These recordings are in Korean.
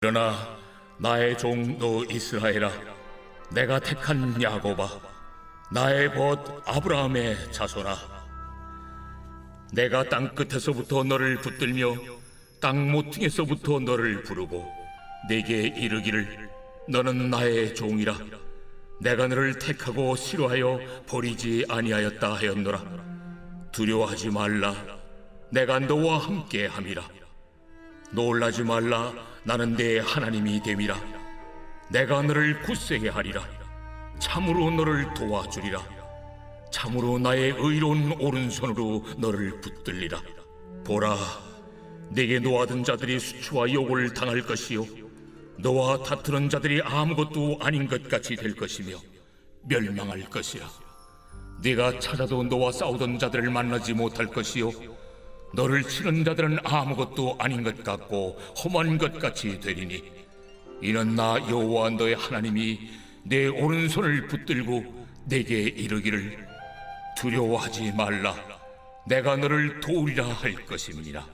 그러나 나의 종 너 이스라엘아, 내가 택한 야곱아, 나의 벗 아브라함의 자손아, 내가 땅 끝에서부터 너를 붙들며 땅 모퉁이에서부터 너를 부르고 내게 이르기를 너는 나의 종이라, 내가 너를 택하고 싫어하여 버리지 아니하였다 하였노라. 두려워하지 말라, 내가 너와 함께 함이라. 놀라지 말라, 나는 네 하나님이 됨이라. 내가 너를 굳세게 하리라. 참으로 너를 도와주리라. 참으로 나의 의로운 오른손으로 너를 붙들리라. 보라, 내게 노하던 자들이 수치와 욕을 당할 것이요, 너와 다투는 자들이 아무것도 아닌 것 같이 될 것이며 멸망할 것이라. 네가 찾아도 너와 싸우던 자들을 만나지 못할 것이요, 너를 치는 자들은 아무것도 아닌 것 같고 험한 것 같이 되리니, 이는 나 여호와 너의 하나님이 내 오른손을 붙들고 내게 이르기를 두려워하지 말라, 내가 너를 도우리라 할 것임이니라.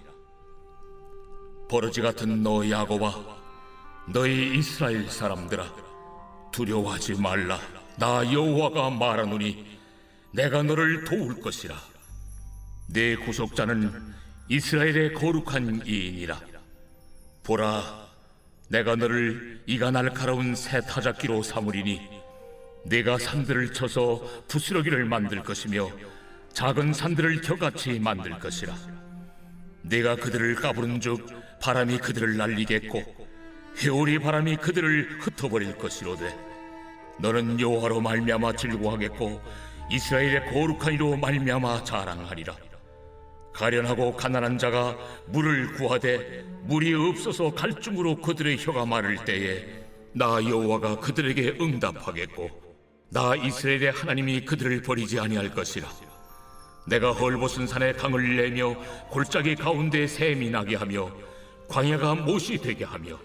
버러지 같은 너 야곱아, 너희 이스라엘 사람들아, 두려워하지 말라. 나 여호와가 말하노니 내가 너를 도울 것이라. 내 구속자는 이스라엘의 거룩한 이인이라. 보라, 내가 너를 이가 날카로운 새 타작기로 삼으리니 내가 산들을 쳐서 부스러기를 만들 것이며 작은 산들을 겨같이 만들 것이라. 내가 그들을 까부른즉 바람이 그들을 날리겠고 회오리 바람이 그들을 흩어버릴 것이로되, 너는 여호와로 말미암아 즐거워하겠고 이스라엘의 거룩한 이로 말미암아 자랑하리라. 가련하고 가난한 자가 물을 구하되 물이 없어서 갈증으로 그들의 혀가 마를 때에 나 여호와가 그들에게 응답하겠고 나 이스라엘의 하나님이 그들을 버리지 아니할 것이라. 내가 헐벗은 산에 강을 내며 골짜기 가운데 샘이 나게 하며 광야가 못이 되게 하며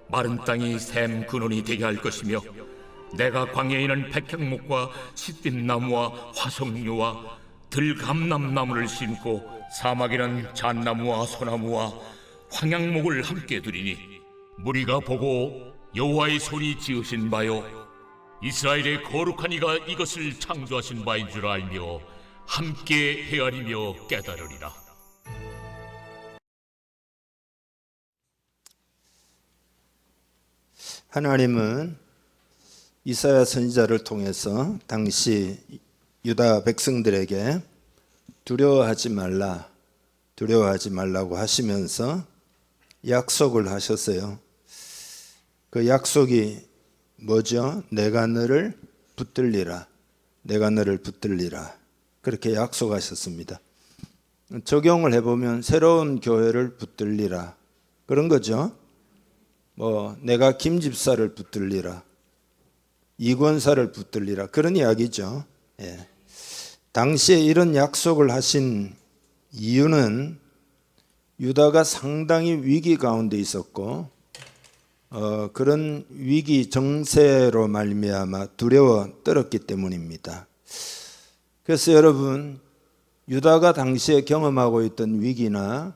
마른 땅이 샘 근원이 되게 할 것이며, 내가 광야에는 백향목과 시띠나무와 화석류와 들감남나무를 심고 사막에는 잣나무와 소나무와 황양목을 함께 두리니, 무리가 보고 여호와의 손이 지으신 바요 이스라엘의 거룩한 이가 이것을 창조하신 바인 줄 알며 함께 헤아리며 깨달으리라. 하나님은 이사야 선지자를 통해서 당시 유다 백성들에게 두려워하지 말라, 두려워하지 말라고 하시면서 약속을 하셨어요. 그 약속이 뭐죠? 내가 너를 붙들리라, 내가 너를 붙들리라, 그렇게 약속하셨습니다. 적용을 해보면 새로운 교회를 붙들리라, 그런 거죠. 내가 김 집사를 붙들리라, 이권사를 붙들리라, 그런 이야기죠. 예. 당시에 이런 약속을 하신 이유는 유다가 상당히 위기 가운데 있었고 그런 위기 정세로 말미암아 두려워 떨었기 때문입니다. 그래서 여러분, 유다가 당시에 경험하고 있던 위기나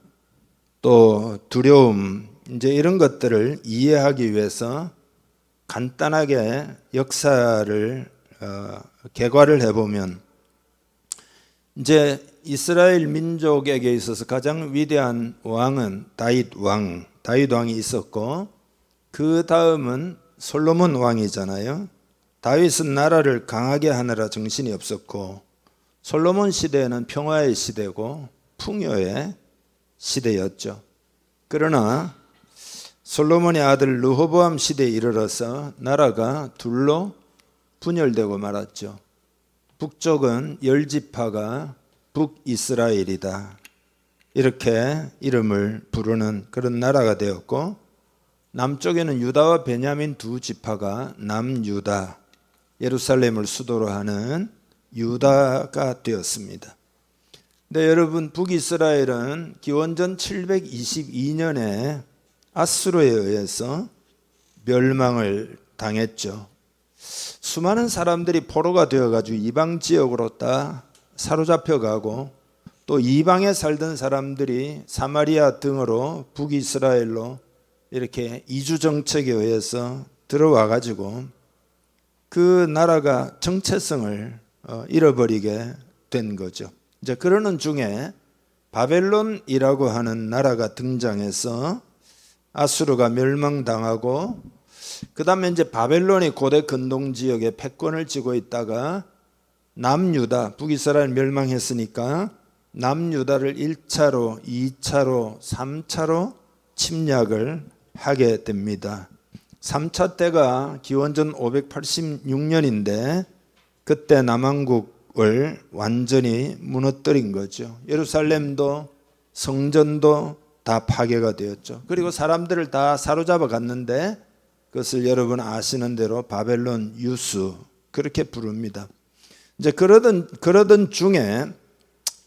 또 두려움, 이제 이런 것들을 이해하기 위해서 간단하게 역사를 개괄을 해보면, 이제 이스라엘 민족에게 있어서 가장 위대한 왕은 다윗 왕이 있었고, 그 다음은 솔로몬 왕이잖아요. 다윗은 나라를 강하게 하느라 정신이 없었고, 솔로몬 시대에는 평화의 시대고 풍요의 시대였죠. 그러나 솔로몬의 아들 르호보암 시대에 이르러서 나라가 둘로 분열되고 말았죠. 북쪽은 10지파가 북이스라엘이다, 이렇게 이름을 부르는 그런 나라가 되었고, 남쪽에는 유다와 베냐민 두 지파가 남유다, 예루살렘을 수도로 하는 유다가 되었습니다. 근데 여러분, 북이스라엘은 기원전 722년에 아수르에 의해서 멸망을 당했죠. 수많은 사람들이 포로가 되어가지고 이방 지역으로 다 사로잡혀가고, 또 이방에 살던 사람들이 사마리아 등으로 북이스라엘로 이렇게 이주 정책에 의해서 들어와 가지고 그 나라가 정체성을 잃어버리게 된 거죠. 이제 그러는 중에 바벨론이라고 하는 나라가 등장해서 아수르가 멸망당하고 그 다음에 이제 바벨론이 고대 근동 지역에 패권을 쥐고 있다가 남유다, 북이스라엘 멸망했으니까 남유다를 1차로, 2차로, 3차로 침략을 하게 됩니다. 3차 때가 기원전 586년인데 그때 남왕국을 완전히 무너뜨린 거죠. 예루살렘도 성전도 다 파괴가 되었죠. 그리고 사람들을 다 사로잡아 갔는데 그것을 여러분 아시는 대로 바벨론 유수 그렇게 부릅니다. 이제 그러던 중에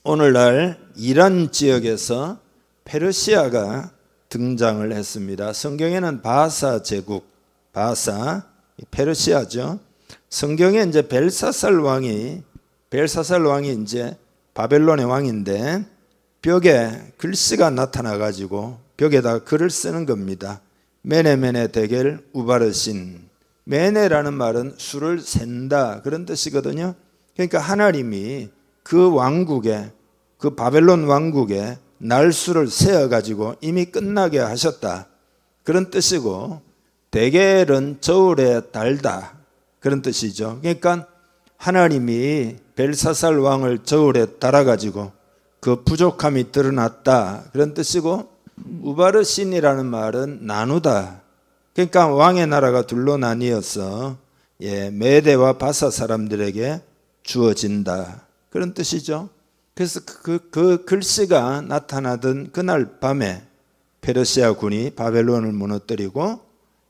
오늘날 이란 지역에서 페르시아가 등장을 했습니다. 성경에는 바사 제국, 바사 페르시아죠. 성경에 이제 벨사살 왕이 이제 바벨론의 왕인데 벽에 글씨가 나타나 가지고 벽에다 글을 쓰는 겁니다. 메네메네 데겔 우바르신. 메네라는 말은 수를 센다 그런 뜻이거든요. 그러니까 하나님이 그 왕국에 그 바벨론 왕국에 날수를 세어 가지고 이미 끝나게 하셨다 그런 뜻이고 데겔은 저울에 달다 그런 뜻이죠. 그러니까 하나님이 벨사살 왕을 저울에 달아 가지고 그 부족함이 드러났다 그런 뜻이고 우바르신이라는 말은 나누다. 그러니까 왕의 나라가 둘로 나뉘어서 메대와 바사 사람들에게 주어진다 그런 뜻이죠. 그래서 그 글씨가 나타나던 그날 밤에 페르시아 군이 바벨론을 무너뜨리고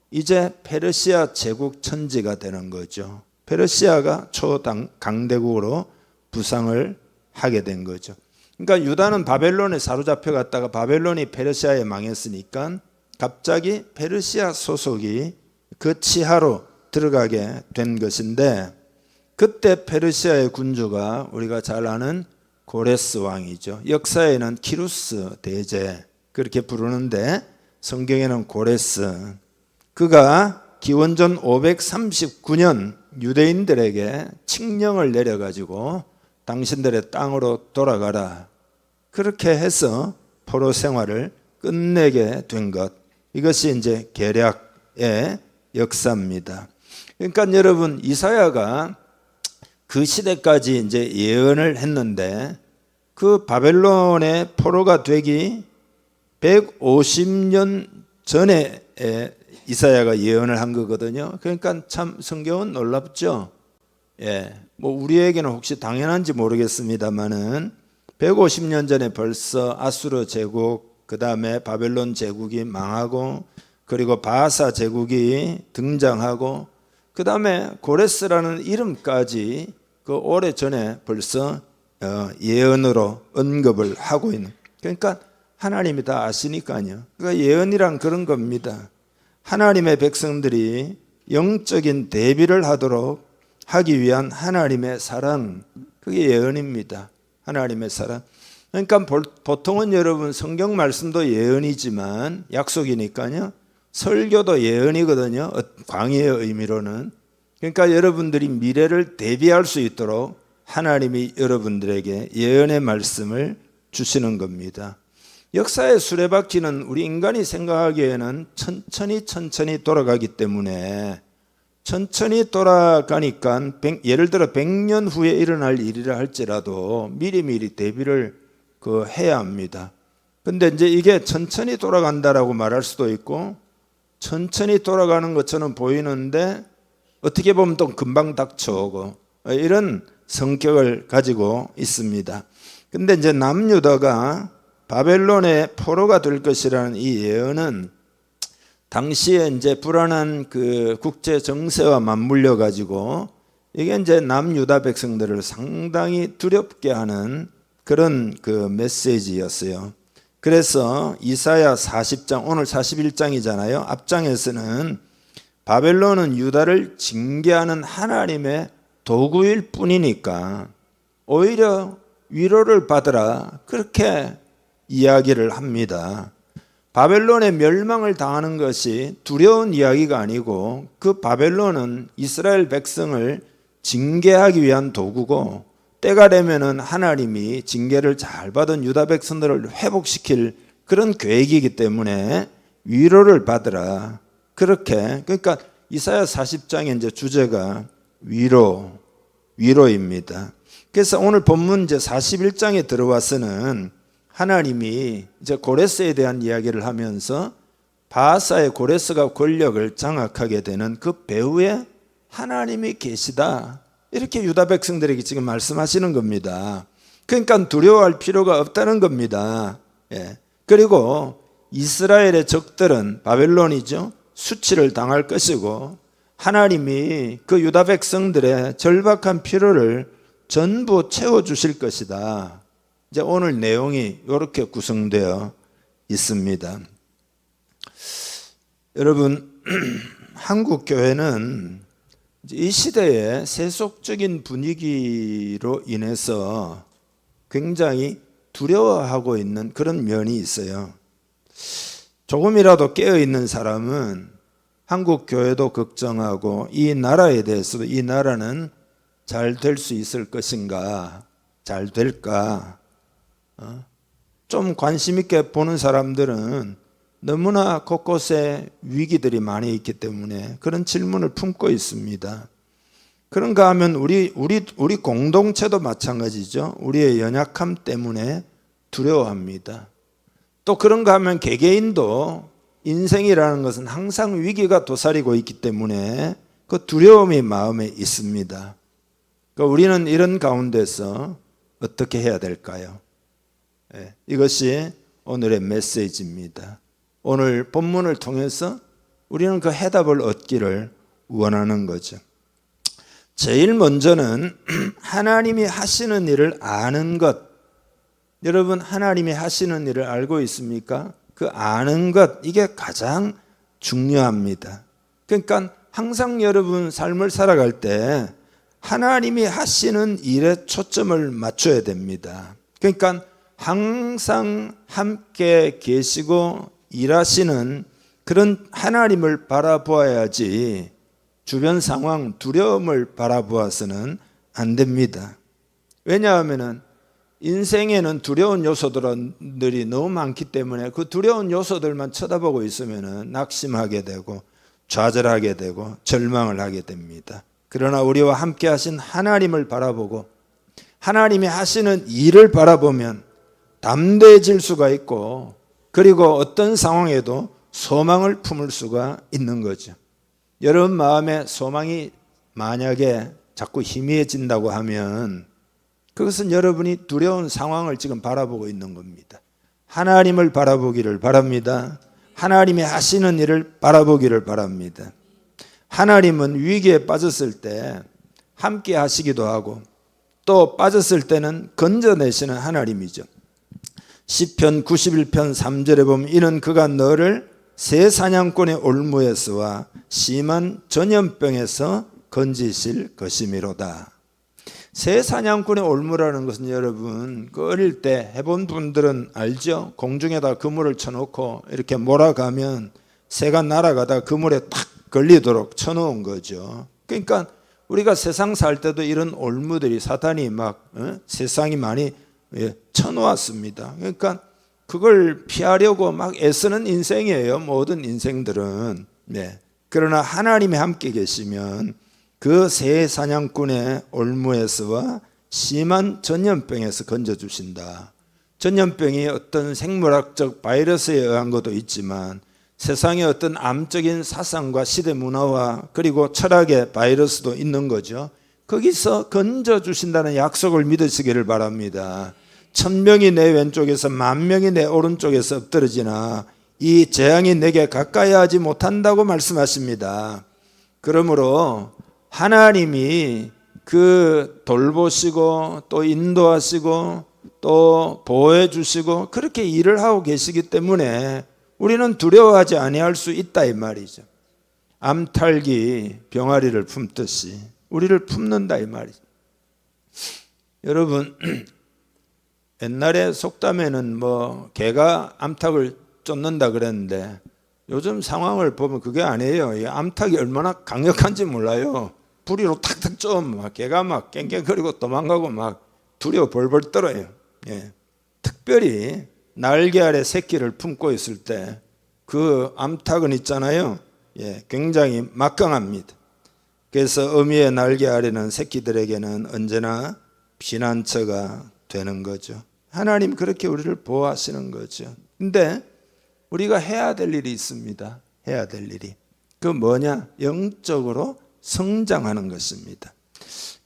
이제 페르시아 제국 천지가 되는 거죠. 페르시아가 초강대국으로 부상을 하게 된 거죠. 그러니까 유다는 바벨론에 사로잡혀 갔다가 바벨론이 페르시아에 망했으니까 갑자기 페르시아 소속이 그 치하로 들어가게 된 것인데 그때 페르시아의 군주가 우리가 잘 아는 고레스 왕이죠. 역사에는 키루스 대제 그렇게 부르는데 성경에는 고레스. 그가 기원전 539년 유대인들에게 칙령을 내려가지고 당신들의 땅으로 돌아가라. 그렇게 해서 포로 생활을 끝내게 된 것. 이것이 이제 계략의 역사입니다. 그러니까 여러분 이사야가 그 시대까지 이제 예언을 했는데 그 바벨론의 포로가 되기 150년 전에 이사야가 예언을 한 거거든요. 그러니까 참 성경은 놀랍죠. 뭐 우리에게는 혹시 당연한지 모르겠습니다만은 150년 전에 벌써 아수르 제국, 그 다음에 바벨론 제국이 망하고 그리고 바사 제국이 등장하고 그 다음에 고레스라는 이름까지 그 오래전에 벌써 예언으로 언급을 하고 있는. 그러니까 하나님이 다 아시니까요. 그러니까 예언이란 그런 겁니다. 하나님의 백성들이 영적인 대비를 하도록 하기 위한 하나님의 사랑, 그게 예언입니다. 하나님의 사랑. 그러니까 보통은 여러분 성경 말씀도 예언이지만 약속이니까요. 설교도 예언이거든요. 광의의 의미로는. 그러니까 여러분들이 미래를 대비할 수 있도록 하나님이 여러분들에게 예언의 말씀을 주시는 겁니다. 역사의 수레바퀴는 우리 인간이 생각하기에는 천천히 돌아가기 때문에 천천히 돌아가니까 예를 들어 100년 후에 일어날 일이라 할지라도 미리미리 대비를 해야 합니다. 근데 이제 이게 천천히 돌아간다라고 말할 수도 있고 천천히 돌아가는 것처럼 보이는데 어떻게 보면 또 금방 닥쳐오고 이런 성격을 가지고 있습니다. 근데 이제 남유다가 바벨론의 포로가 될 것이라는 이 예언은 당시에 이제 불안한 그 국제 정세와 맞물려 가지고 이게 이제 남유다 백성들을 상당히 두렵게 하는 그런 그 메시지였어요. 그래서 이사야 40장, 오늘 41장이잖아요. 앞장에서는 바벨론은 유다를 징계하는 하나님의 도구일 뿐이니까 오히려 위로를 받으라 그렇게 이야기를 합니다. 바벨론의 멸망을 당하는 것이 두려운 이야기가 아니고 그 바벨론은 이스라엘 백성을 징계하기 위한 도구고 때가 되면은 하나님이 징계를 잘 받은 유다 백성들을 회복시킬 그런 계획이기 때문에 위로를 받으라. 그렇게 그러니까 이사야 40장의 이제 주제가 위로입니다. 그래서 오늘 본문 이제 41장에 들어와서는 하나님이 이제 고레스에 대한 이야기를 하면서 바하사의 고레스가 권력을 장악하게 되는 그 배후에 하나님이 계시다. 이렇게 유다 백성들에게 지금 말씀하시는 겁니다. 그러니까 두려워할 필요가 없다는 겁니다. 예. 그리고 이스라엘의 적들은 바벨론이죠. 수치를 당할 것이고 하나님이 그 유다 백성들의 절박한 필요를 전부 채워주실 것이다. 이제 오늘 내용이 이렇게 구성되어 있습니다. 여러분, 한국 교회는 이 시대의 세속적인 분위기로 인해서 굉장히 두려워하고 있는 그런 면이 있어요. 조금이라도 깨어있는 사람은 한국 교회도 걱정하고 이 나라에 대해서도 이 나라는 잘 될 수 있을 것인가, 잘 될까. 좀 관심 있게 보는 사람들은 너무나 곳곳에 위기들이 많이 있기 때문에 그런 질문을 품고 있습니다. 그런가 하면 우리 공동체도 마찬가지죠. 우리의 연약함 때문에 두려워합니다. 또 그런가 하면 개개인도 인생이라는 것은 항상 위기가 도사리고 있기 때문에 그 두려움이 마음에 있습니다. 그러니까 우리는 이런 가운데서 어떻게 해야 될까요? 이것이 오늘의 메시지입니다. 오늘 본문을 통해서 우리는 그 해답을 얻기를 원하는 거죠. 제일 먼저는 하나님이 하시는 일을 아는 것. 여러분, 하나님이 하시는 일을 알고 있습니까? 그 아는 것, 이게 가장 중요합니다. 그러니까 항상 여러분 삶을 살아갈 때 하나님이 하시는 일에 초점을 맞춰야 됩니다. 그러니까 항상 함께 계시고 일하시는 그런 하나님을 바라보아야지 주변 상황, 두려움을 바라보아서는 안 됩니다. 왜냐하면 인생에는 두려운 요소들이 너무 많기 때문에 그 두려운 요소들만 쳐다보고 있으면 낙심하게 되고 좌절하게 되고 절망을 하게 됩니다. 그러나 우리와 함께 하신 하나님을 바라보고 하나님이 하시는 일을 바라보면 담대해질 수가 있고 그리고 어떤 상황에도 소망을 품을 수가 있는 거죠. 여러분 마음에 소망이 만약에 자꾸 희미해진다고 하면 그것은 여러분이 두려운 상황을 지금 바라보고 있는 겁니다. 하나님을 바라보기를 바랍니다. 하나님이 하시는 일을 바라보기를 바랍니다. 하나님은 위기에 빠졌을 때 함께 하시기도 하고 또 빠졌을 때는 건져내시는 하나님이죠. 시편 91편 3절에 보면 이는 그가 너를 새 사냥꾼의 올무에서와 심한 전염병에서 건지실 것이미로다. 새 사냥꾼의 올무라는 것은 여러분 그 어릴 때 해본 분들은 알죠? 공중에다 그물을 쳐놓고 이렇게 몰아가면 새가 날아가다 그물에 탁 걸리도록 쳐놓은 거죠. 그러니까 우리가 세상 살 때도 이런 올무들이 사탄이 막 세상이 많이 쳐놓았습니다. 그러니까 그걸 피하려고 막 애쓰는 인생이에요. 모든 인생들은. 그러나 하나님이 함께 계시면 그 새 사냥꾼의 올무에서와 심한 전염병에서 건져주신다. 전염병이 어떤 생물학적 바이러스에 의한 것도 있지만 세상에 어떤 암적인 사상과 시대 문화와 그리고 철학의 바이러스도 있는 거죠. 거기서 건져주신다는 약속을 믿으시기를 바랍니다. 1000명이 내 왼쪽에서 10,000명이 내 오른쪽에서 엎드러지나 이 재앙이 내게 가까이 하지 못한다고 말씀하십니다. 그러므로 하나님이 그 돌보시고 또 인도하시고 또 보호해 주시고 그렇게 일을 하고 계시기 때문에 우리는 두려워하지 아니할 수 있다 이 말이죠. 암탉이 병아리를 품듯이 우리를 품는다 이 말이죠. 여러분 옛날에 속담에는 개가 암탉을 쫓는다 그랬는데 요즘 상황을 보면 그게 아니에요. 이 암탉이 얼마나 강력한지 몰라요. 부리로 탁탁 쪼면 막 걔가 막 깽깽거리고 도망가고 막 두려워 벌벌 떨어요. 예. 특별히 날개 아래 새끼를 품고 있을 때 그 암탉은 있잖아요. 예, 굉장히 막강합니다. 그래서 어미의 날개 아래는 새끼들에게는 언제나 피난처가 되는 거죠. 하나님 그렇게 우리를 보호하시는 거죠. 근데 우리가 해야 될 일이 있습니다. 해야 될 일이. 그 뭐냐? 영적으로 성장하는 것입니다.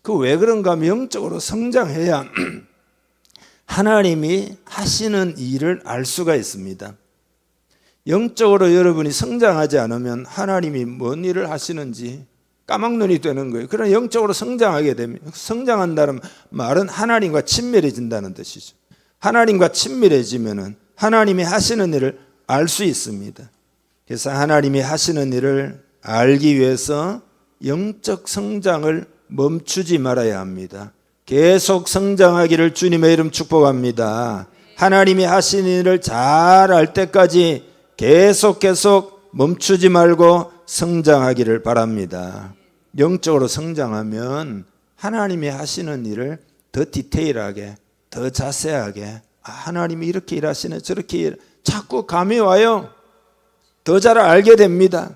그 왜 그런가 하면 영적으로 성장해야 하나님이 하시는 일을 알 수가 있습니다. 영적으로 여러분이 성장하지 않으면 하나님이 뭔 일을 하시는지 까막눈이 되는 거예요. 그러나 영적으로 성장하게 되면, 성장한다는 말은 하나님과 친밀해진다는 뜻이죠. 하나님과 친밀해지면은 하나님이 하시는 일을 알 수 있습니다. 그래서 하나님이 하시는 일을 알기 위해서 영적 성장을 멈추지 말아야 합니다. 계속 성장하기를 주님의 이름 축복합니다. 하나님이 하시는 일을 잘 알 때까지 계속 멈추지 말고 성장하기를 바랍니다. 영적으로 성장하면 하나님이 하시는 일을 더 디테일하게, 더 자세하게, 하나님이 이렇게 일하시네, 저렇게 자꾸 감이 와요. 더 잘 알게 됩니다.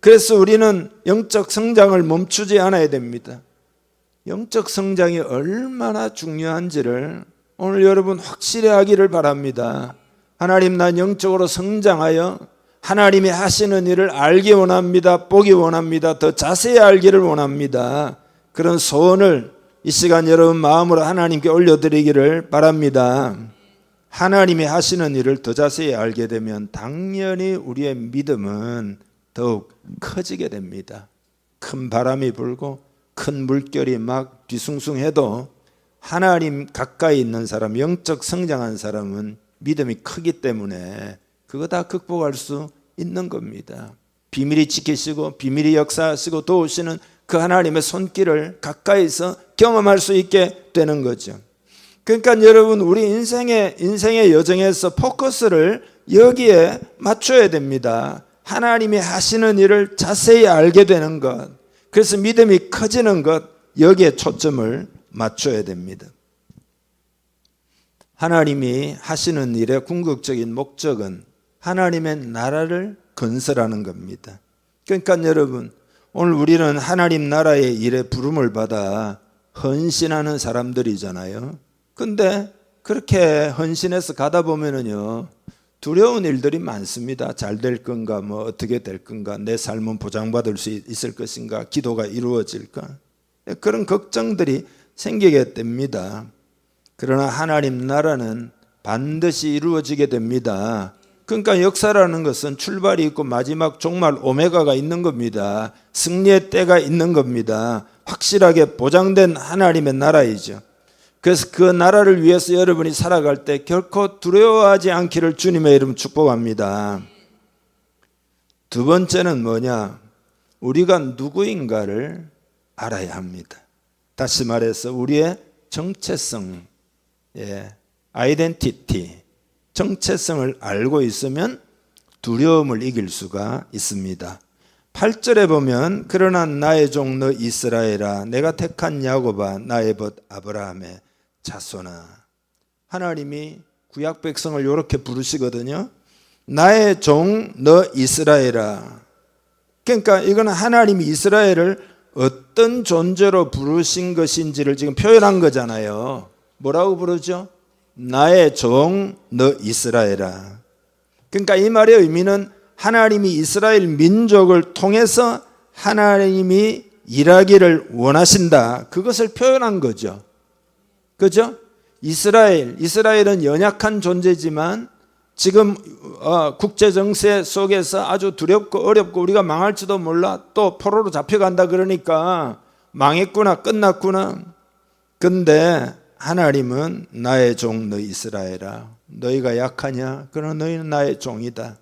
그래서 우리는 영적 성장을 멈추지 않아야 됩니다. 영적 성장이 얼마나 중요한지를 오늘 여러분 확실히 하기를 바랍니다. 하나님, 난 영적으로 성장하여 하나님이 하시는 일을 알기 원합니다. 보기 원합니다. 더 자세히 알기를 원합니다. 그런 소원을 이 시간 여러분 마음으로 하나님께 올려드리기를 바랍니다. 하나님이 하시는 일을 더 자세히 알게 되면 당연히 우리의 믿음은 더욱 커지게 됩니다. 큰 바람이 불고 큰 물결이 막 뒤숭숭해도 하나님 가까이 있는 사람, 영적 성장한 사람은 믿음이 크기 때문에 그거 다 극복할 수 있는 겁니다. 비밀이 지키시고 비밀이 역사하시고 도우시는 그 하나님의 손길을 가까이서 경험할 수 있게 되는 거죠. 그러니까 여러분, 우리 인생의 여정에서 포커스를 여기에 맞춰야 됩니다. 하나님이 하시는 일을 자세히 알게 되는 것, 그래서 믿음이 커지는 것, 여기에 초점을 맞춰야 됩니다. 하나님이 하시는 일의 궁극적인 목적은 하나님의 나라를 건설하는 겁니다. 그러니까 여러분, 오늘 우리는 하나님 나라의 일에 부름을 받아 헌신하는 사람들이잖아요. 근데 그렇게 헌신해서 가다 보면은요, 두려운 일들이 많습니다. 잘 될 건가, 뭐 어떻게 될 건가, 내 삶은 보장받을 수 있을 것인가, 기도가 이루어질까, 그런 걱정들이 생기게 됩니다. 그러나 하나님 나라는 반드시 이루어지게 됩니다. 그러니까 역사라는 것은 출발이 있고 마지막 종말 오메가가 있는 겁니다. 승리의 때가 있는 겁니다. 확실하게 보장된 하나님의 나라이죠. 그래서 그 나라를 위해서 여러분이 살아갈 때 결코 두려워하지 않기를 주님의 이름 축복합니다. 두 번째는 뭐냐? 우리가 누구인가를 알아야 합니다. 다시 말해서 우리의 정체성, 아이덴티티, 정체성을 알고 있으면 두려움을 이길 수가 있습니다. 8절에 보면 그러나 나의 종 너 이스라엘아, 내가 택한 야곱아, 나의 벗 아브라함의 자손아. 하나님이 구약 백성을 이렇게 부르시거든요. 나의 종 너 이스라엘아. 그러니까 이거는 하나님이 이스라엘을 어떤 존재로 부르신 것인지를 지금 표현한 거잖아요. 뭐라고 부르죠? 나의 종 너 이스라엘아. 그러니까 이 말의 의미는 하나님이 이스라엘 민족을 통해서 하나님이 일하기를 원하신다, 그것을 표현한 거죠. 그죠? 이스라엘은 연약한 존재지만 지금 국제 정세 속에서 아주 두렵고 어렵고 우리가 망할지도 몰라, 또 포로로 잡혀간다 그러니까 망했구나, 끝났구나. 근데 하나님은 나의 종 너 이스라엘아, 너희가 약하냐? 그러나 너희는 나의 종이다.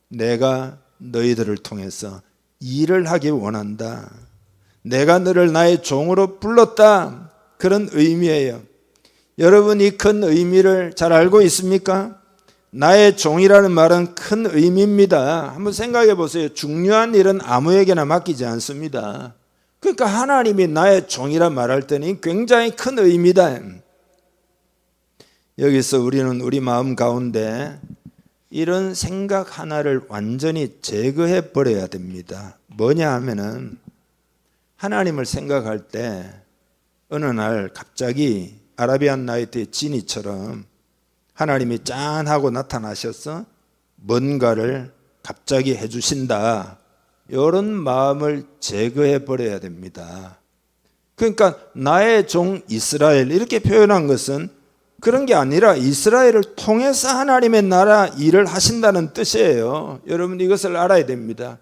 내가 너희들을 통해서 일을 하기 원한다. 내가 너를 나의 종으로 불렀다. 그런 의미예요. 여러분, 이 큰 의미를 잘 알고 있습니까? 나의 종이라는 말은 큰 의미입니다. 한번 생각해 보세요. 중요한 일은 아무에게나 맡기지 않습니다. 그러니까 하나님이 나의 종이라 말할 때는 굉장히 큰 의미다. 여기서 우리는 우리 마음 가운데 이런 생각 하나를 완전히 제거해 버려야 됩니다. 뭐냐 하면은 하나님을 생각할 때 어느 날 갑자기 아라비안 나이트의 지니처럼 하나님이 짠 하고 나타나셔서 뭔가를 갑자기 해주신다. 이런 마음을 제거해 버려야 됩니다. 그러니까 나의 종 이스라엘 이렇게 표현한 것은 그런 게 아니라 이스라엘을 통해서 하나님의 나라 일을 하신다는 뜻이에요. 여러분 이것을 알아야 됩니다.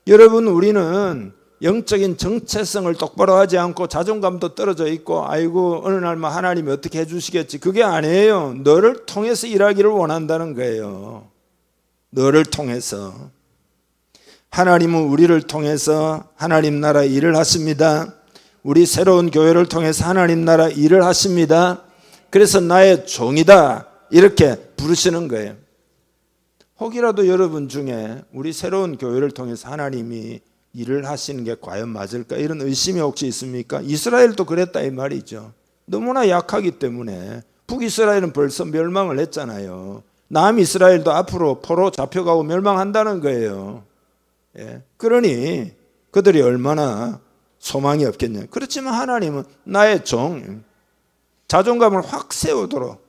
여러분 우리는 영적인 정체성을 똑바로 하지 않고 자존감도 떨어져 있고 아이고 어느 날만 하나님이 어떻게 해주시겠지 그게 아니에요. 너를 통해서 일하기를 원한다는 거예요. 너를 통해서 하나님은 우리를 통해서 하나님 나라 일을 하십니다. 우리 새로운 교회를 통해서 하나님 나라 일을 하십니다. 그래서 나의 종이다 이렇게 부르시는 거예요. 혹이라도 여러분 중에 우리 새로운 교회를 통해서 하나님이 일을 하시는 게 과연 맞을까 이런 의심이 혹시 있습니까? 이스라엘도 그랬다 이 말이죠. 너무나 약하기 때문에 북이스라엘은 벌써 멸망을 했잖아요. 남이스라엘도 앞으로 포로 잡혀가고 멸망한다는 거예요. 그러니 그들이 얼마나 소망이 없겠냐. 그렇지만 하나님은 나의 종 자존감을 확 세우도록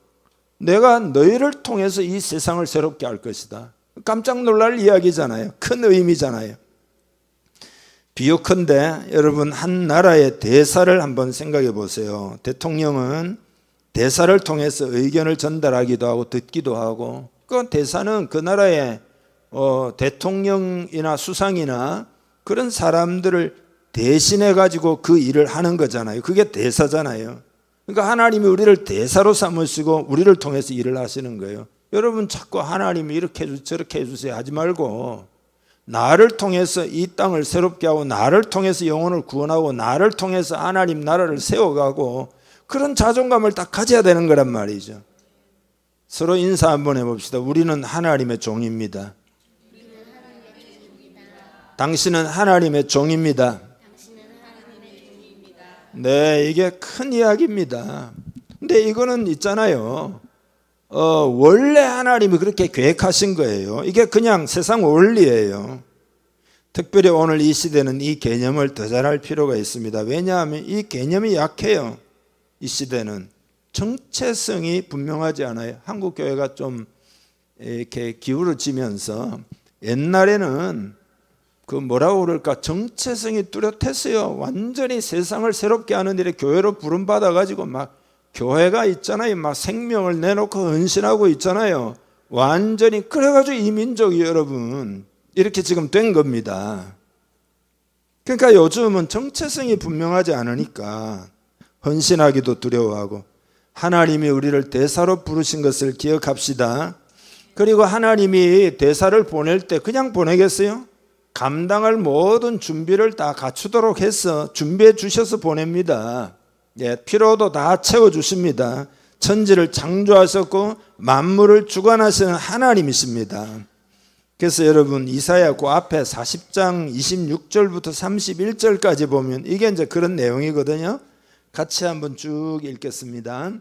내가 너희를 통해서 이 세상을 새롭게 할 것이다. 깜짝 놀랄 이야기잖아요. 큰 의미잖아요. 비유컨대 여러분 한 나라의 대사를 한번 생각해 보세요. 대통령은 대사를 통해서 의견을 전달하기도 하고 듣기도 하고 그 대사는 그 나라의 대통령이나 수상이나 그런 사람들을 대신해 가지고 그 일을 하는 거잖아요. 그게 대사잖아요. 그러니까 하나님이 우리를 대사로 삼으시고 우리를 통해서 일을 하시는 거예요. 여러분 자꾸 하나님이 이렇게 해주세요 저렇게 해주세요 하지 말고 나를 통해서 이 땅을 새롭게 하고 나를 통해서 영혼을 구원하고 나를 통해서 하나님 나라를 세워가고 그런 자존감을 딱 가져야 되는 거란 말이죠. 서로 인사 한번 해봅시다. 우리는 하나님의 종입니다. 당신은 하나님의 종입니다. 네, 이게 큰 이야기입니다. 근데 이거는 있잖아요. 원래 하나님이 그렇게 계획하신 거예요. 이게 그냥 세상 원리예요. 특별히 오늘 이 시대는 이 개념을 더 잘할 필요가 있습니다. 왜냐하면 이 개념이 약해요. 이 시대는 정체성이 분명하지 않아요. 한국 교회가 좀 이렇게 기울어지면서 옛날에는 그 뭐라고 그럴까 정체성이 뚜렷했어요. 완전히 세상을 새롭게 하는 일에 교회로 부름받아 가지고 막 교회가 있잖아요. 막 생명을 내놓고 헌신하고 있잖아요. 완전히 그래가지고 이 민족이 여러분 이렇게 지금 된 겁니다. 그러니까 요즘은 정체성이 분명하지 않으니까 헌신하기도 두려워하고 하나님이 우리를 대사로 부르신 것을 기억합시다. 그리고 하나님이 대사를 보낼 때 그냥 보내겠어요? 감당할 모든 준비를 다 갖추도록 해서 준비해 주셔서 보냅니다. 필요도 다 채워주십니다. 천지를 창조하셨고 만물을 주관하시는 하나님이십니다. 그래서 여러분 이사야 그 앞에 40장 26절부터 31절까지 보면 이게 이제 그런 내용이거든요. 같이 한번 쭉 읽겠습니다.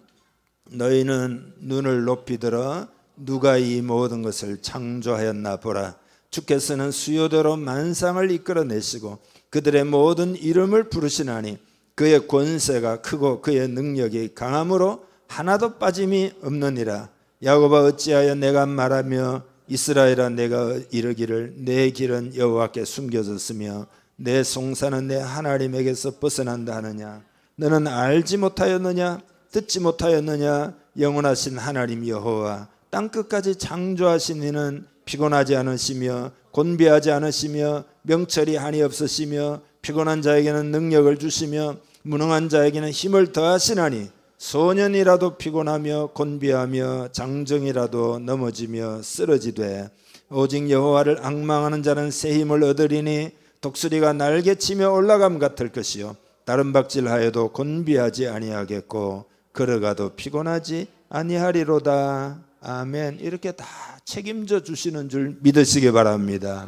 너희는 눈을 높이 들어 누가 이 모든 것을 창조하였나 보라. 주께서는 수요대로 만상을 이끌어내시고 그들의 모든 이름을 부르시나니 그의 권세가 크고 그의 능력이 강함으로 하나도 빠짐이 없느니라. 야곱아 어찌하여 내가 말하며 이스라엘아 내가 이르기를 내 길은 여호와께 숨겨졌으며 내 송사는 내 하나님에게서 벗어난다 하느냐. 너는 알지 못하였느냐 듣지 못하였느냐. 영원하신 하나님 여호와 땅끝까지 창조하신 이는 피곤하지 않으시며 곤비하지 않으시며 명철이 한이 없으시며 피곤한 자에게는 능력을 주시며 무능한 자에게는 힘을 더하시나니 소년이라도 피곤하며 곤비하며 장정이라도 넘어지며 쓰러지되 오직 여호와를 앙망하는 자는 새 힘을 얻으리니 독수리가 날개치며 올라감 같을 것이요 다른 박질하여도 곤비하지 아니하겠고 걸어가도 피곤하지 아니하리로다. 아멘. 이렇게 다 책임져 주시는 줄 믿으시기 바랍니다.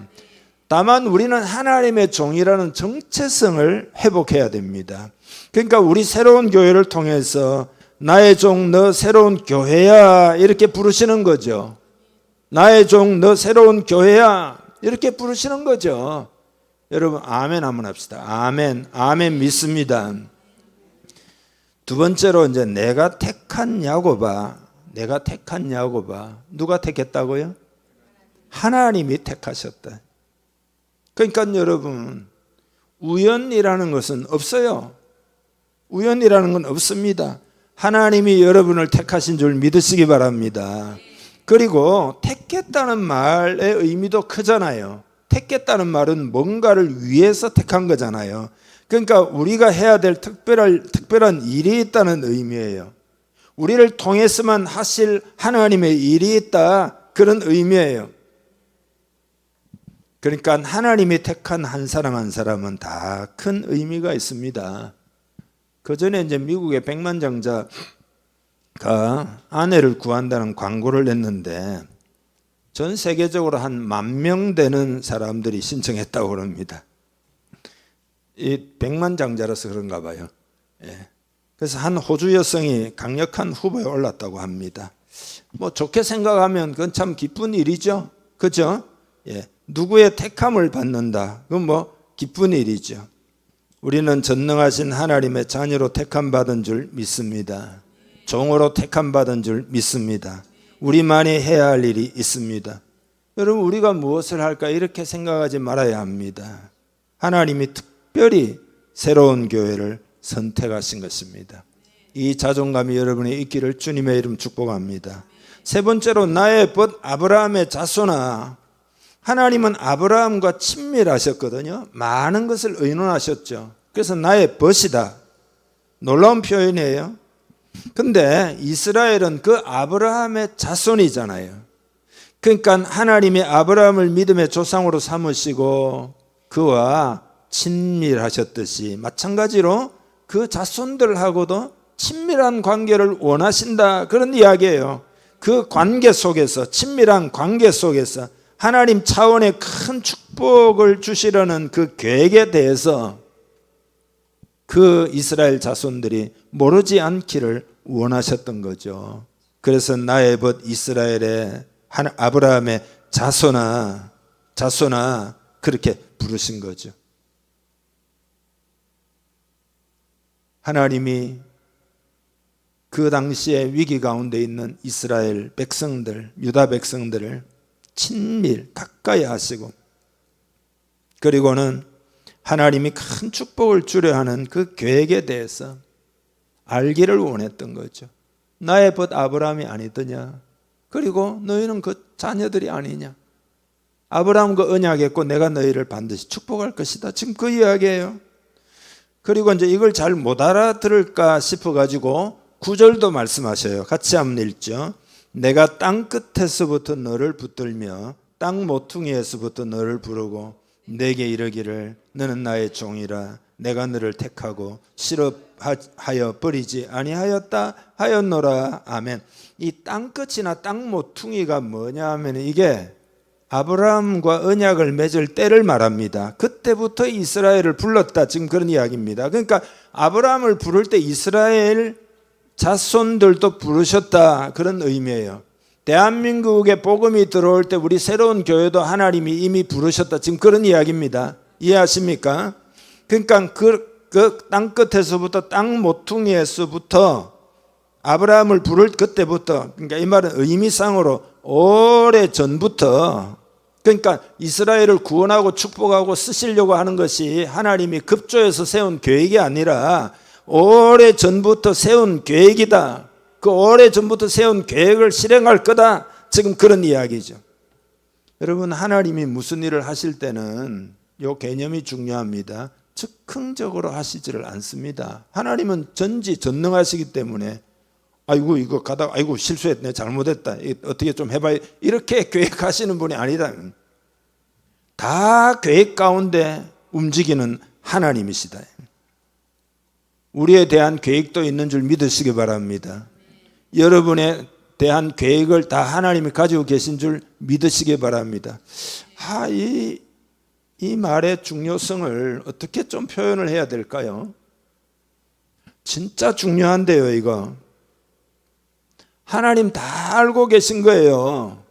다만 우리는 하나님의 종이라는 정체성을 회복해야 됩니다. 그러니까 우리 새로운 교회를 통해서 나의 종 너 새로운 교회야 이렇게 부르시는 거죠. 나의 종 너 새로운 교회야 이렇게 부르시는 거죠. 여러분 아멘 한번 합시다. 아멘. 아멘 믿습니다. 두 번째로 이제 내가 택한 야고바. 내가 택한 야고바. 누가 택했다고요? 하나님이 택하셨다. 그러니까 여러분 우연이라는 것은 없어요. 우연이라는 건 없습니다. 하나님이 여러분을 택하신 줄 믿으시기 바랍니다. 그리고 택했다는 말의 의미도 크잖아요. 택했다는 말은 뭔가를 위해서 택한 거잖아요. 그러니까 우리가 해야 될 특별한 일이 있다는 의미예요. 우리를 통해서만 하실 하나님의 일이 있다 그런 의미예요. 그러니까 하나님이 택한 한 사람 한 사람은 다 큰 의미가 있습니다. 그 전에 이제 미국의 백만장자가 아내를 구한다는 광고를 냈는데 전 세계적으로 한 10,000명 되는 사람들이 신청했다고 그럽니다. 이 백만장자라서 그런가 봐요. 예. 그래서 한 호주 여성이 강력한 후보에 올랐다고 합니다. 뭐 좋게 생각하면 그건 참 기쁜 일이죠. 그죠? 예. 누구의 택함을 받는다. 그건 뭐 기쁜 일이죠. 우리는 전능하신 하나님의 자녀로 택함 받은 줄 믿습니다. 종으로 택함 받은 줄 믿습니다. 우리만이 해야 할 일이 있습니다. 여러분 우리가 무엇을 할까 이렇게 생각하지 말아야 합니다. 하나님이 특별히 새로운 교회를 선택하신 것입니다. 이 자존감이 여러분에 있기를 주님의 이름 축복합니다. 세 번째로 나의 벗 아브라함의 자손아. 하나님은 아브라함과 친밀하셨거든요. 많은 것을 의논하셨죠. 그래서 나의 벗이다. 놀라운 표현이에요. 근데 이스라엘은 그 아브라함의 자손이잖아요. 그러니까 하나님이 아브라함을 믿음의 조상으로 삼으시고 그와 친밀하셨듯이 마찬가지로 그 자손들하고도 친밀한 관계를 원하신다 그런 이야기예요. 그 관계 속에서 친밀한 관계 속에서 하나님 차원의 큰 축복을 주시려는 그 계획에 대해서 그 이스라엘 자손들이 모르지 않기를 원하셨던 거죠. 그래서 나의 벗 이스라엘의 아브라함의 자손아 그렇게 부르신 거죠. 하나님이 그 당시에 위기 가운데 있는 이스라엘 백성들, 유다 백성들을 친밀, 가까이 하시고 그리고는 하나님이 큰 축복을 주려 하는 그 계획에 대해서 알기를 원했던 거죠. 나의 벗 아브라함이 아니더냐? 그리고 너희는 그 자녀들이 아니냐? 아브라함과 언약했고 내가 너희를 반드시 축복할 것이다. 지금 그 이야기예요. 그리고 이제 이걸 잘 못 알아들을까 싶어가지고 9절도 말씀하셔요. 같이 한번 읽죠. 내가 땅 끝에서부터 너를 붙들며 땅 모퉁이에서부터 너를 부르고 내게 이르기를 너는 나의 종이라 내가 너를 택하고 실업하여 버리지 아니하였다 하였노라. 아멘. 이 땅 끝이나 땅 모퉁이가 뭐냐 하면 이게 아브라함과 언약을 맺을 때를 말합니다. 그때부터 이스라엘을 불렀다. 지금 그런 이야기입니다. 그러니까 아브라함을 부를 때 이스라엘 자손들도 부르셨다 그런 의미예요. 대한민국에 복음이 들어올 때 우리 새로운 교회도 하나님이 이미 부르셨다 지금 그런 이야기입니다. 이해하십니까? 그러니까 그 땅 끝에서부터 땅 모퉁이에서부터 아브라함을 부를 그때부터 그러니까 이 말은 의미상으로 오래 전부터 그러니까 이스라엘을 구원하고 축복하고 쓰시려고 하는 것이 하나님이 급조해서 세운 계획이 아니라 오래 전부터 세운 계획이다. 그 오래 전부터 세운 계획을 실행할 거다. 지금 그런 이야기죠. 여러분 하나님이 무슨 일을 하실 때는 이 개념이 중요합니다. 즉흥적으로 하시지를 않습니다. 하나님은 전지전능하시기 때문에 아이고 이거 가다가 아이고 실수했네 잘못했다 어떻게 좀 해봐야 이렇게 계획하시는 분이 아니다. 다 계획 가운데 움직이는 하나님이시다. 우리에 대한 계획도 있는 줄 믿으시기 바랍니다. 여러분의 대한 계획을 다 하나님이 가지고 계신 줄 믿으시기 바랍니다. 이 말의 중요성을 어떻게 좀 표현을 해야 될까요? 진짜 중요한데요, 이거. 하나님 다 알고 계신 거예요.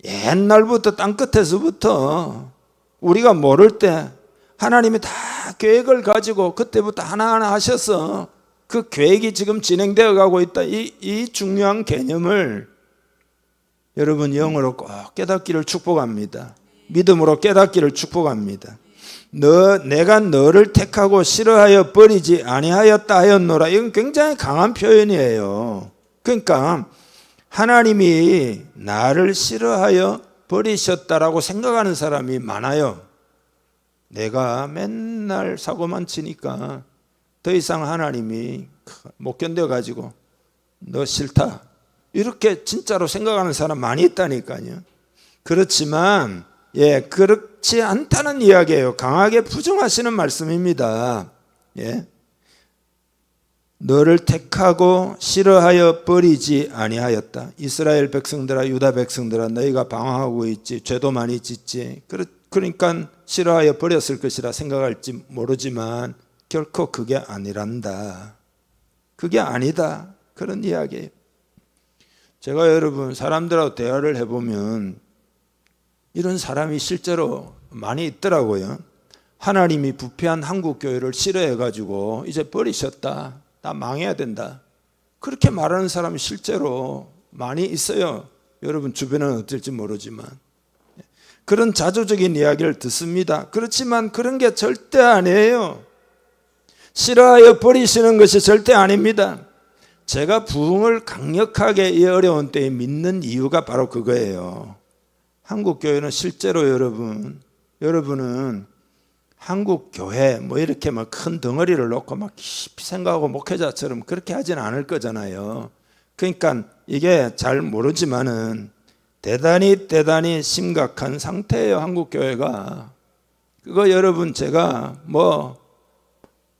옛날부터 땅끝에서부터 우리가 모를 때 하나님이 다 계획을 가지고 그때부터 하나하나 하셔서 그 계획이 지금 진행되어 가고 있다. 이 중요한 개념을 여러분 영으로 꼭 깨닫기를 축복합니다. 믿음으로 깨닫기를 축복합니다. 내가 너를 택하고 싫어하여 버리지 아니하였다 하였노라. 이건 굉장히 강한 표현이에요. 그러니까 하나님이 나를 싫어하여 버리셨다라고 생각하는 사람이 많아요. 내가 맨날 사고만 치니까 더 이상 하나님이 못 견뎌가지고 너 싫다 이렇게 진짜로 생각하는 사람 많이 있다니까요. 그렇지만 그렇지 않다는 이야기예요. 강하게 부정하시는 말씀입니다. 너를 택하고 싫어하여 버리지 아니하였다. 이스라엘 백성들아 유다 백성들아 너희가 방황하고 있지 죄도 많이 짓지 그러니까 싫어하여 버렸을 것이라 생각할지 모르지만 결코 그게 아니란다. 그게 아니다. 그런 이야기예요. 제가 여러분 사람들하고 대화를 해보면 이런 사람이 실제로 많이 있더라고요. 하나님이 부패한 한국교회를 싫어해가지고 이제 버리셨다. 나 망해야 된다. 그렇게 말하는 사람이 실제로 많이 있어요. 여러분 주변은 어떨지 모르지만 그런 자조적인 이야기를 듣습니다. 그렇지만 그런 게 절대 아니에요. 싫어하여 버리시는 것이 절대 아닙니다. 제가 부흥을 강력하게 이 어려운 때에 믿는 이유가 바로 그거예요. 한국교회는 실제로 여러분은 한국교회 이렇게 막 큰 덩어리를 놓고 막 깊이 생각하고 목회자처럼 그렇게 하지는 않을 거잖아요. 그러니까 이게 잘 모르지만은 대단히 심각한 상태예요. 한국교회가. 그거 여러분 제가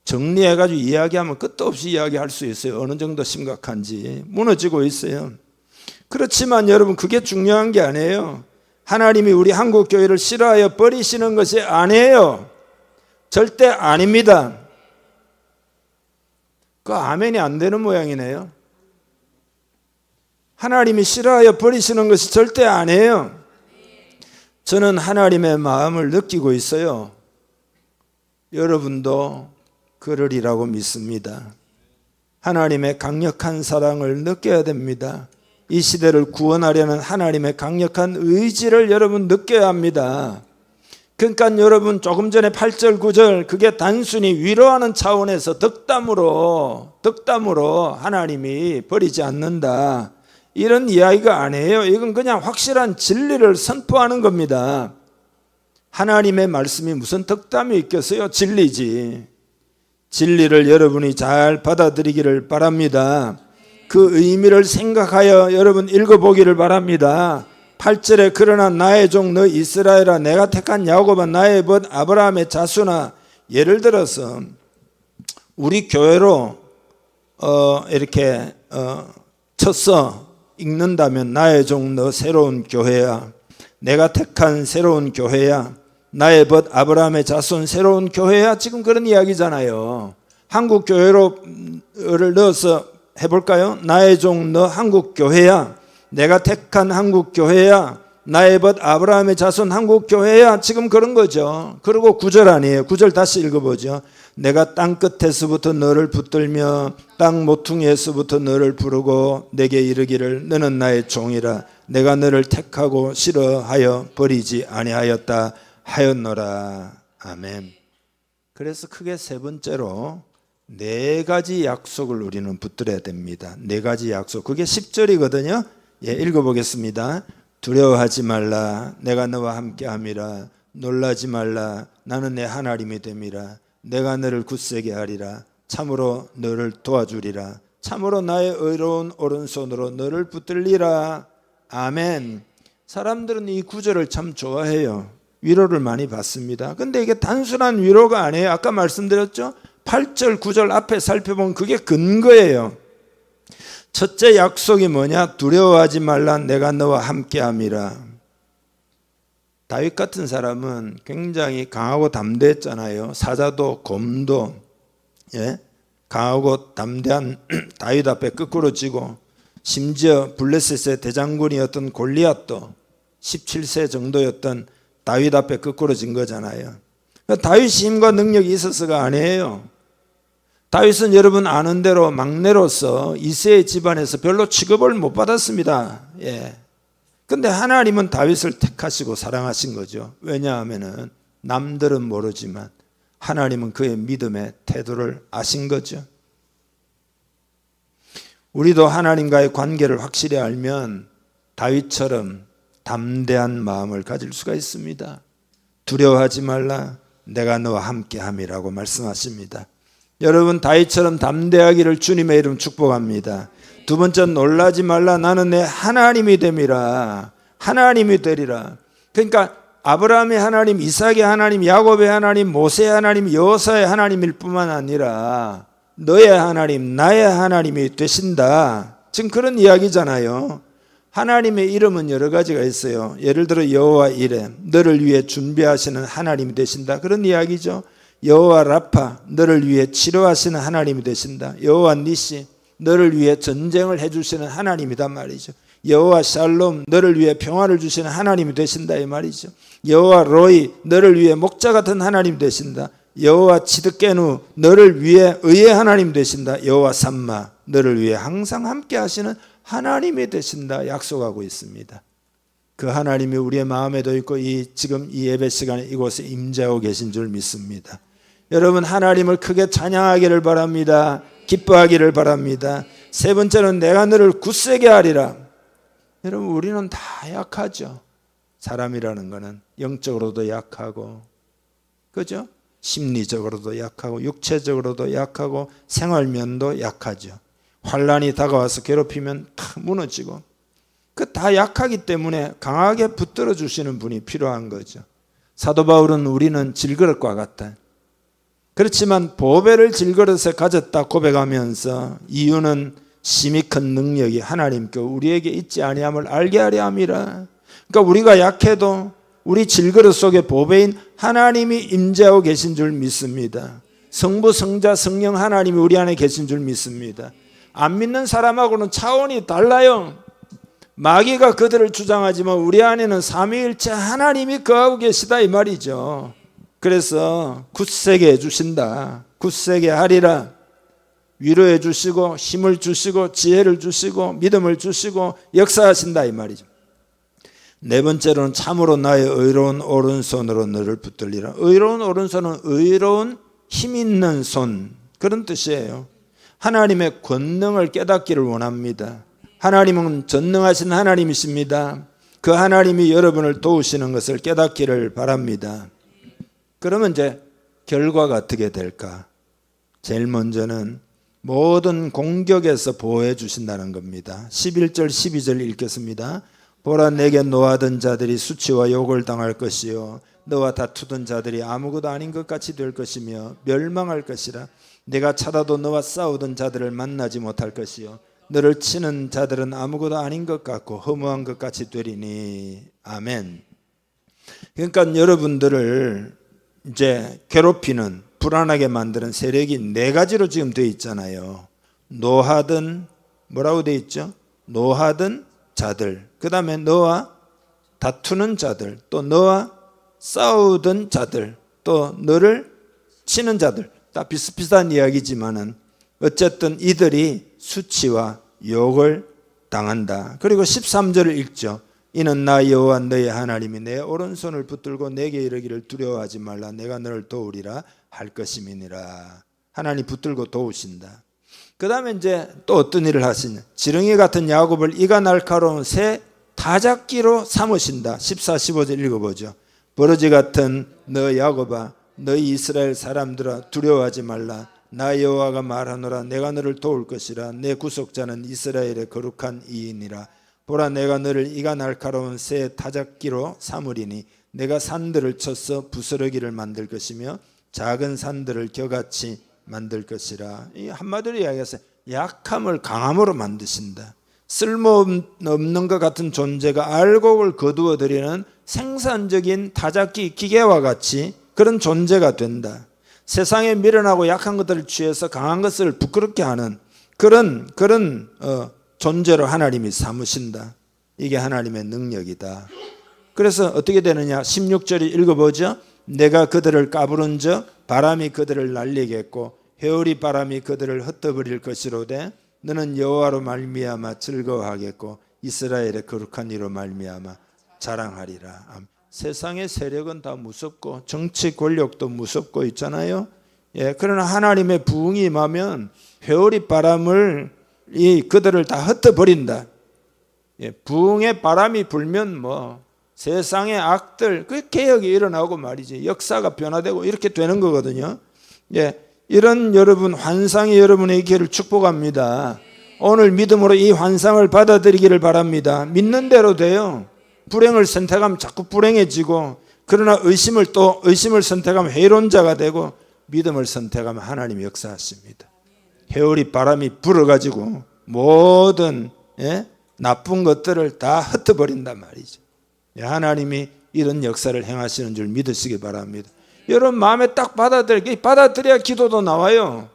정리해가지고 이야기하면 끝도 없이 이야기할 수 있어요. 어느 정도 심각한지. 무너지고 있어요. 그렇지만 여러분 그게 중요한 게 아니에요. 하나님이 우리 한국교회를 싫어하여 버리시는 것이 아니에요. 절대 아닙니다. 그 아멘이 안 되는 모양이네요. 하나님이 싫어하여 버리시는 것이 절대 아니에요. 저는 하나님의 마음을 느끼고 있어요. 여러분도 그러리라고 믿습니다. 하나님의 강력한 사랑을 느껴야 됩니다. 이 시대를 구원하려는 하나님의 강력한 의지를 여러분 느껴야 합니다. 그러니까 여러분 조금 전에 8절 9절 그게 단순히 위로하는 차원에서 덕담으로 하나님이 버리지 않는다 이런 이야기가 아니에요. 이건 그냥 확실한 진리를 선포하는 겁니다. 하나님의 말씀이 무슨 덕담이 있겠어요? 진리지. 진리를 여러분이 잘 받아들이기를 바랍니다. 그 의미를 생각하여 여러분 읽어보기를 바랍니다. 8절에 그러나 나의 종 너 이스라엘아 내가 택한 야곱아 나의 벗 아브라함의 자손아. 예를 들어서 우리 교회로 이렇게 쳐서 읽는다면 나의 종 너 새로운 교회야. 내가 택한 새로운 교회야. 나의 벗 아브라함의 자손 새로운 교회야. 지금 그런 이야기잖아요. 한국 교회로를 넣어서 해볼까요? 나의 종 너 한국 교회야. 내가 택한 한국 교회야. 나의 벗 아브라함의 자손 한국 교회야. 지금 그런 거죠. 그리고 9절 아니에요. 9절 다시 읽어보죠. 내가 땅 끝에서부터 너를 붙들며 땅 모퉁이에서부터 너를 부르고 내게 이르기를 너는 나의 종이라. 내가 너를 택하고 싫어하여 버리지 아니하였다 하였노라. 아멘. 그래서 크게 세 번째로 네 가지 약속을 우리는 붙들어야 됩니다. 네 가지 약속. 그게 10절이거든요. 읽어보겠습니다. 두려워하지 말라. 내가 너와 함께함이라. 놀라지 말라. 나는 내 하나님이 됨이라. 내가 너를 굳세게 하리라. 참으로 너를 도와주리라. 참으로 나의 의로운 오른손으로 너를 붙들리라. 아멘. 사람들은 이 구절을 참 좋아해요. 위로를 많이 받습니다. 근데 이게 단순한 위로가 아니에요. 아까 말씀드렸죠? 8절 9절 앞에 살펴보면 그게 근거예요. 첫째 약속이 뭐냐? 두려워하지 말라, 내가 너와 함께함이라. 다윗 같은 사람은 굉장히 강하고 담대했잖아요. 사자도 곰도 강하고 담대한 다윗 앞에 거꾸로 지고, 심지어 블레셋의 대장군이었던 골리앗도 17세 정도였던 다윗 앞에 거꾸로 진 거잖아요. 다윗이 힘과 능력이 있어서가 아니에요. 다윗은 여러분 아는 대로 막내로서 이새의 집안에서 별로 취급을 못 받았습니다. 근데 하나님은 다윗을 택하시고 사랑하신 거죠. 왜냐하면 남들은 모르지만 하나님은 그의 믿음의 태도를 아신 거죠. 우리도 하나님과의 관계를 확실히 알면 다윗처럼 담대한 마음을 가질 수가 있습니다. 두려워하지 말라, 내가 너와 함께함이라고 말씀하십니다. 여러분 다윗처럼 담대하기를 주님의 이름 축복합니다. 두 번째, 놀라지 말라, 나는 내 하나님이 됨이라. 하나님이 되리라. 그러니까 아브라함의 하나님, 이삭의 하나님, 야곱의 하나님, 모세의 하나님, 여호사의 하나님일 뿐만 아니라 너의 하나님, 나의 하나님이 되신다. 지금 그런 이야기잖아요. 하나님의 이름은 여러 가지가 있어요. 예를 들어 여호와 이레, 너를 위해 준비하시는 하나님이 되신다. 그런 이야기죠. 여호와 라파, 너를 위해 치료하시는 하나님이 되신다. 여호와 니시, 너를 위해 전쟁을 해주시는 하나님이단 말이죠. 여호와 샬롬, 너를 위해 평화를 주시는 하나님이 되신다 이 말이죠. 여호와 로이, 너를 위해 목자 같은 하나님 되신다. 여호와 치드케누, 너를 위해 의의 하나님 되신다. 여호와 삼마, 너를 위해 항상 함께 하시는 하나님이 되신다 약속하고 있습니다. 그 하나님이 우리의 마음에도 있고 지금 이 예배 시간에 이곳에 임재하고 계신 줄 믿습니다. 여러분 하나님을 크게 찬양하기를 바랍니다. 기뻐하기를 바랍니다. 세 번째는 내가 너를 굳세게 하리라. 여러분 우리는 다 약하죠. 사람이라는 것은 영적으로도 약하고, 그죠? 심리적으로도 약하고, 육체적으로도 약하고, 생활면도 약하죠. 환란이 다가와서 괴롭히면 다 무너지고, 그 다 약하기 때문에 강하게 붙들어 주시는 분이 필요한 거죠. 사도 바울은 우리는 질그릇과 같다. 그렇지만 보배를 질그릇에 가졌다 고백하면서 이유는 심히 큰 능력이 하나님께 우리에게 있지 아니함을 알게 하려 함이라. 그러니까 우리가 약해도 우리 질그릇 속에 보배인 하나님이 임재하고 계신 줄 믿습니다. 성부, 성자, 성령 하나님이 우리 안에 계신 줄 믿습니다. 안 믿는 사람하고는 차원이 달라요. 마귀가 그들을 주장하지만 우리 안에는 삼위일체 하나님이 거하고 계시다 이 말이죠. 그래서 굳세게 해주신다. 굳세게 하리라. 위로해 주시고 힘을 주시고 지혜를 주시고 믿음을 주시고 역사하신다 이 말이죠. 네 번째로는 참으로 나의 의로운 오른손으로 너를 붙들리라. 의로운 오른손은 의로운 힘 있는 손, 그런 뜻이에요. 하나님의 권능을 깨닫기를 원합니다. 하나님은 전능하신 하나님이십니다. 그 하나님이 여러분을 도우시는 것을 깨닫기를 바랍니다. 그러면 이제 결과가 어떻게 될까? 제일 먼저는 모든 공격에서 보호해 주신다는 겁니다. 11절 12절 읽겠습니다. 보라, 내게 노하던 자들이 수치와 욕을 당할 것이요 너와 다투던 자들이 아무것도 아닌 것 같이 될 것이며 멸망할 것이라. 내가 찾아도 너와 싸우던 자들을 만나지 못할 것이요 너를 치는 자들은 아무것도 아닌 것 같고 허무한 것 같이 되리니. 아멘. 그러니까 여러분들을 이제 괴롭히는, 불안하게 만드는 세력이 네 가지로 지금 되어 있잖아요. 노하던, 뭐라고 되어 있죠? 노하던 자들, 그 다음에 너와 다투는 자들, 또 너와 싸우던 자들, 또 너를 치는 자들. 다 비슷비슷한 이야기지만은 어쨌든 이들이 수치와 욕을 당한다. 그리고 13절을 읽죠. 이는 나 여호와 너의 하나님이 내 오른손을 붙들고 내게 이르기를 두려워하지 말라, 내가 너를 도우리라 할 것임이니라. 하나님 붙들고 도우신다. 그 다음에 이제 또 어떤 일을 하시냐. 지렁이 같은 야곱을 이가 날카로운 새 다잡기로 삼으신다. 14, 15절 읽어보죠. 버러지 같은 너 야곱아, 너희 이스라엘 사람들아, 두려워하지 말라. 나 여호와가 말하노라. 내가 너를 도울 것이라. 내 구속자는 이스라엘의 거룩한 이인이라. 보라, 내가 너를 이가 날카로운 새 타작기로 삼으리니 내가 산들을 쳐서 부스러기를 만들 것이며 작은 산들을 겨같이 만들 것이라. 이 한마디로 이야기해서 약함을 강함으로 만드신다. 쓸모없는 것 같은 존재가 알곡을 거두어들이는 생산적인 타작기 기계와 같이 그런 존재가 된다. 세상에 미련하고 약한 것들을 취해서 강한 것을 부끄럽게 하는 그런 존재로 하나님이 삼으신다. 이게 하나님의 능력이다. 그래서 어떻게 되느냐? 16절이 읽어보죠. 내가 그들을 까부른 적 바람이 그들을 날리겠고 회오리 바람이 그들을 흩어버릴 것이로되 너는 여호와로 말미암아 즐거워하겠고 이스라엘의 거룩한 이로 말미암아 자랑하리라. 세상의 세력은 다 무섭고 정치 권력도 무섭고 있잖아요. 그러나 하나님의 부흥이 임하면 회오리 바람을 그들을 다 흩어버린다. 부흥의 바람이 불면 세상의 악들 그 개혁이 일어나고 말이지 역사가 변화되고 이렇게 되는 거거든요. 이런 여러분 환상이 여러분의 길을 축복합니다. 오늘 믿음으로 이 환상을 받아들이기를 바랍니다. 믿는 대로 돼요. 불행을 선택하면 자꾸 불행해지고 그러나 의심을 선택하면 회의론자가 되고 믿음을 선택하면 하나님이 역사하십니다. 회오리 바람이 불어가지고 모든 나쁜 것들을 다 흩어버린단 말이죠. 하나님이 이런 역사를 행하시는 줄 믿으시기 바랍니다. 여러분 마음에 딱 받아들여야 기도도 나와요.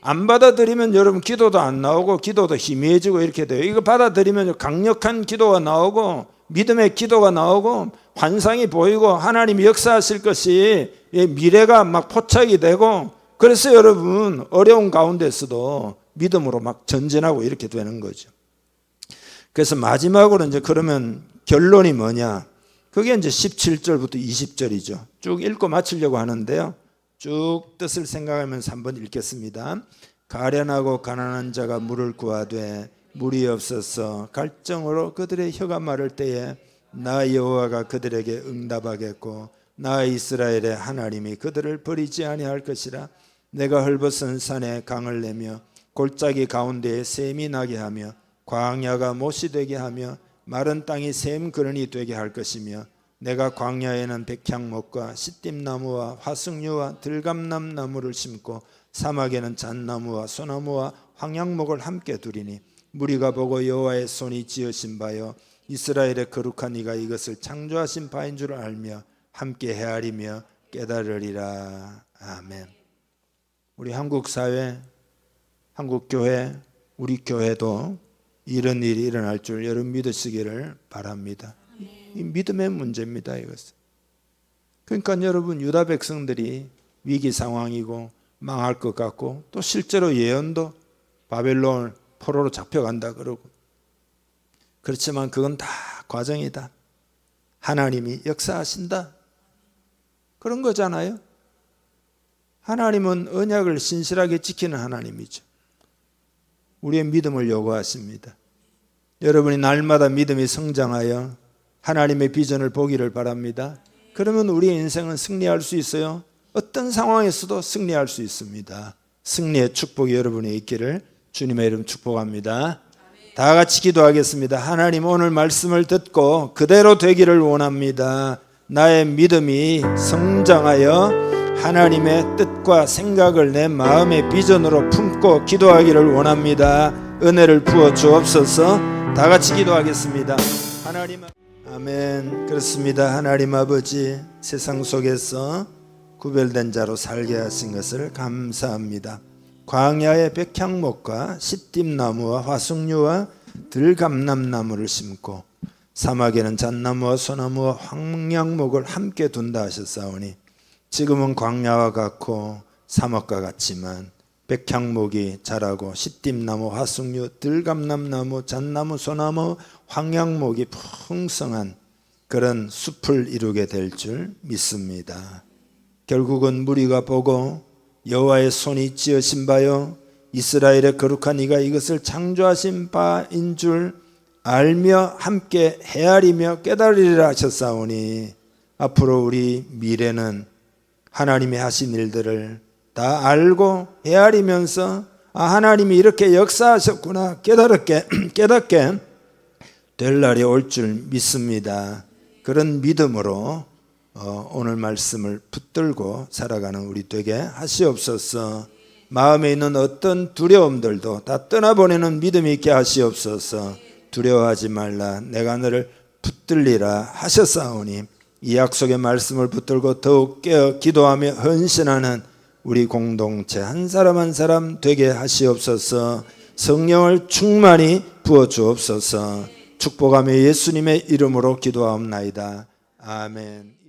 안 받아들이면 여러분 기도도 안 나오고 기도도 희미해지고 이렇게 돼요. 이거 받아들이면 강력한 기도가 나오고 믿음의 기도가 나오고 환상이 보이고 하나님이 역사하실 것이 미래가 막 포착이 되고 그래서 여러분 어려운 가운데서도 믿음으로 막 전진하고 이렇게 되는 거죠. 그래서 마지막으로 이제 그러면 결론이 뭐냐? 그게 이제 17절부터 20절이죠. 쭉 읽고 마치려고 하는데요. 쭉 뜻을 생각하면서 한번 읽겠습니다. 가련하고 가난한 자가 물을 구하되 물이 없어서 갈증으로 그들의 혀가 마를 때에 나 여호와가 그들에게 응답하겠고 나 이스라엘의 하나님이 그들을 버리지 아니할 것이라. 내가 헐벗은 산에 강을 내며 골짜기 가운데에 샘이 나게 하며 광야가 못이 되게 하며 마른 땅이 샘 그런이 되게 할 것이며 내가 광야에는 백향목과 시띠나무와 화석류와 들감남나무를 심고 사막에는 잣나무와 소나무와 황양목을 함께 두리니 무리가 보고 여호와의 손이 지으신 바요 이스라엘의 거룩한 이가 이것을 창조하신 바인 줄 알며 함께 헤아리며 깨달으리라. 아멘. 우리 한국 사회, 한국 교회, 우리 교회도 이런 일이 일어날 줄 여러분 믿으시기를 바랍니다. 이 믿음의 문제입니다. 이것은. 그러니까 여러분 유다 백성들이 위기 상황이고 망할 것 같고 또 실제로 예언도 바벨론 포로로 잡혀간다 그러고 그렇지만 그건 다 과정이다. 하나님이 역사하신다. 그런 거잖아요. 하나님은 언약을 신실하게 지키는 하나님이죠. 우리의 믿음을 요구하십니다. 여러분이 날마다 믿음이 성장하여 하나님의 비전을 보기를 바랍니다. 그러면 우리의 인생은 승리할 수 있어요. 어떤 상황에서도 승리할 수 있습니다. 승리의 축복이 여러분에 있기를 주님의 이름 축복합니다. 다 같이 기도하겠습니다. 하나님 오늘 말씀을 듣고 그대로 되기를 원합니다. 나의 믿음이 성장하여 하나님의 뜻과 생각을 내 마음의 비전으로 품고 기도하기를 원합니다. 은혜를 부어 주옵소서. 다 같이 기도하겠습니다. 하나님 아멘. 그렇습니다. 하나님 아버지 세상 속에서 구별된 자로 살게 하신 것을 감사합니다. 광야에 백향목과 시띠나무와 화석류와 들감남나무를 심고 사막에는 잣나무와 소나무와 황양목을 함께 둔다 하셨사오니 지금은 광야와 같고 사막과 같지만 백향목이 자라고 시띠나무, 화석류, 들감남나무, 잣나무, 소나무, 황양목이 풍성한 그런 숲을 이루게 될 줄 믿습니다. 결국은 무리가 보고 여호와의 손이 지으신 바요 이스라엘의 거룩한 이가 이것을 창조하신 바인 줄 알며 함께 헤아리며 깨달으리라 하셨사오니 앞으로 우리 미래는 하나님이 하신 일들을 다 알고 헤아리면서 하나님이 이렇게 역사하셨구나 깨닫게 될 날이 올 줄 믿습니다. 그런 믿음으로 오늘 말씀을 붙들고 살아가는 우리 되게 하시옵소서. 마음에 있는 어떤 두려움들도 다 떠나보내는 믿음이 있게 하시옵소서. 두려워하지 말라, 내가 너를 붙들리라 하셨사오니 이 약속의 말씀을 붙들고 더욱 깨어 기도하며 헌신하는 우리 공동체 한 사람 한 사람 되게 하시옵소서. 성령을 충만히 부어 주옵소서. 축복하며 예수님의 이름으로 기도하옵나이다. 아멘.